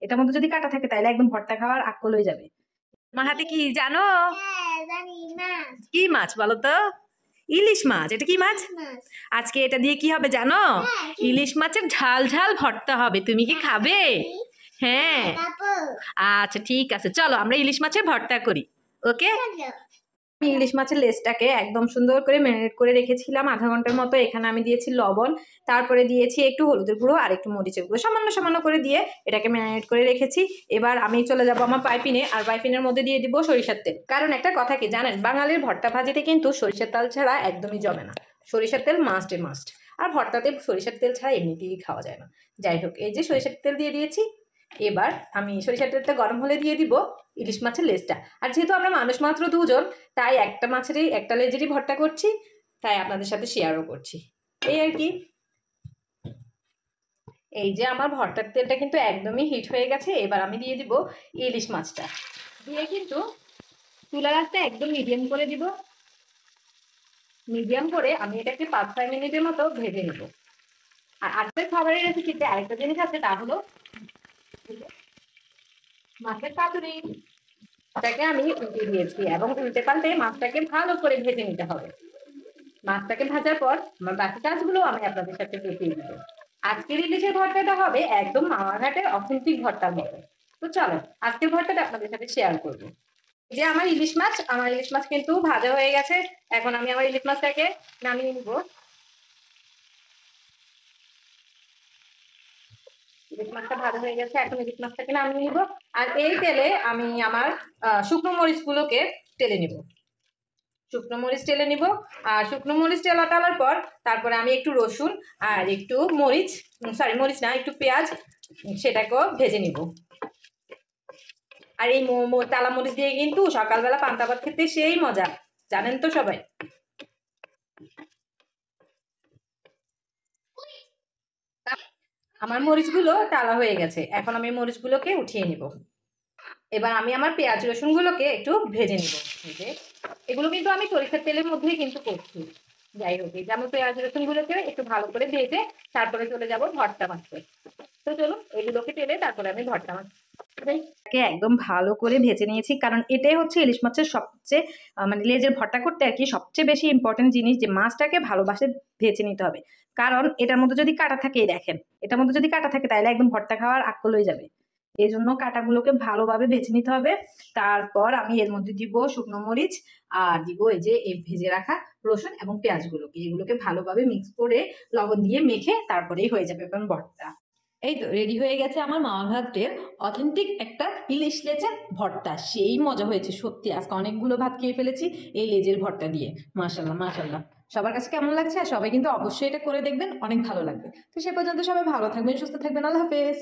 এটার মধ্যে যদি কাটা থাকে তাহলে একদম ভর্তা খাওয়ার আকল হয়ে যাবে। আমার হাতে কি জানো? কি মাছ বলো তো? ইলিশ মাছ। এটা কি মাছ? আজকে এটা দিয়ে কি হবে জানো? ইলিশ মাছের ঝাল ঝাল ভর্তা হবে। তুমি কি খাবে? হ্যাঁ, আচ্ছা ঠিক আছে, চলো আমরা ইলিশ মাছের ভর্তা করি। ওকে। আমি ইলিশ মাছের লেজটাকে একদম সুন্দর করে ম্যারিনেট করে রেখেছিলাম আধা ঘন্টার মতো। এখানে আমি দিয়েছি লবণ, তারপরে দিয়েছি একটু হলুদের গুঁড়ো আর একটু মরিচের গুঁড়ো, সামান্য সামান্য করে দিয়ে এটাকে ম্যারিনেট করে রেখেছি। এবার আমি চলে যাবো আমার পাইপিনে, আর পাইপিনের মধ্যে দিয়ে দিব সরিষার তেল। কারণ একটা কথা কি জানেন, বাঙালির ভর্তা ভাজিতে কিন্তু সরিষার তেল ছাড়া একদমই জমে না। সরিষার তেল মাস্ট। আর ভর্তাতে সরিষার তেল ছাড়া এমনিতেই খাওয়া যায় না। যাই হোক, এই যে সরিষার তেল দিয়ে দিয়েছি। এবার আমি সরিষার তেলটা গরম হলে দিয়ে দিব ইলিশ মাছের লেজটা। আর যেহেতু আমরা মানুষ মাত্র দুজন, তাই একটা লেজেরই ভর্তা করছি, তাই আপনাদের সাথে শেয়ারও করছি, এই আর কি। এই যে আমার ভর্তার তেলটা কিন্তু একদমই হিট হয়ে গেছে। এবার আমি দিয়ে দিব ইলিশ মাছটা, দিয়ে কিন্তু চুলার আঁচটা একদম মিডিয়াম করে দিব। মিডিয়াম করে আমি এটাকে 5-6 মিনিটের মতো ভেজে নেব। আর আজকের খাবারের রেসিপিতে আরেকটা জিনিস আছে, তা হলো মাছের পাতুরি। মাছটাকে আমি উল্টে দিয়েছি এবং উল্টে পাল্টে মাছটাকে ভালো করে ভেজে নিতে হবে। মাছটাকে ভাজার পর আমার বাকি কাজগুলো আমি আপনাদের সাথে দেখিয়ে দিব। আজকের ইলিশের ভর্তাটা হবে একদম মামাঘাটের অথেন্টিক ভর্তার মতো। তো চলো আজকের ভর্তাটা আপনাদের সাথে শেয়ার করবো। যে আমার ইলিশ মাছ কিন্তু ভাজা হয়ে গেছে। এখন আমি আমার ইলিশ মাছটাকে নামিয়ে নিব। ইলিশ মাছটা ভাজা হয়ে গেছে, এখন ইলিশ মাছটাকে নামিয়ে নিব। আর এই তেলে আমি আমার শুকনো মরিচগুলোকে তেলে নিব। শুকনো মরিচ টেলে নিব। আর শুকনো মরিচ টালার পর তারপরে আমি একটু রসুন আর একটু মরিচ না, একটু পেঁয়াজ, সেটাকেও ভেজে নিব। আর এই টালা মরিচ দিয়ে কিন্তু সকালবেলা পান্তা ভাত খেতে সেই মজা, জানেন তো সবাই। আমার মরিচগুলো টালা হয়ে গেছে, এখন আমি মরিচগুলোকে উঠিয়ে নিব। এবার আমি আমার পেঁয়াজ রসুনগুলোকে একটু ভেজে নিব। এগুলো কিন্তু আমি সরিষার তেলের মধ্যেই কিন্তু করছি। যাই হোক, এই যে আমি পেঁয়াজ রসুনগুলোকে একটু ভালো করে ভেজে তারপরে চলে যাব ভর্তা মাছতে। তো চলুন এগুলোকে তেলে তারপরে আমি ভর্তা মাছ একদম ভালো করে ভেজে নিয়েছি, কারণ এটাই হচ্ছে ইলিশ মাছের সবচেয়ে মানে লেজের ভর্তা করতে আর কি সবচেয়ে বেশি ইম্পর্টেন্ট জিনিস, যে মাছটাকে ভালোবাসে ভেজে নিতে হবে। কারণ এটার মধ্যে যদি কাটা থাকে, দেখেন এটার মধ্যে যদি কাটা থাকে তাহলে একদম ভর্তা খাওয়ার আকল হয়ে যাবে। এই জন্য কাটাগুলোকে ভালোভাবে ভেজে নিতে হবে। তারপর আমি এর মধ্যে দিব শুকনো মরিচ আর দিব এই যে এই ভেজে রাখা রসুন এবং পেঁয়াজগুলোকে, এগুলোকে ভালোভাবে মিক্স করে লবণ দিয়ে মেখে তারপরেই হয়ে যাবে এবং ভর্তা। এই তো রেডি হয়ে গেছে আমার মামাঘাটের অথেন্টিক একটা ইলিশ লেজের ভর্তা। সেই মজা হয়েছে সত্যি, আজকে অনেকগুলো ভাত খেয়ে ফেলেছি এই লেজের ভর্তা দিয়ে। মাশাল্লাহ মাশাল্লাহ। সবার কাছে কেমন লাগছে? আর সবাই কিন্তু অবশ্যই এটা করে দেখবেন, অনেক ভালো লাগবে। তো সে পর্যন্ত সবাই ভালো থাকবেন, সুস্থ থাকবেন। আল্লাহ হাফেজ।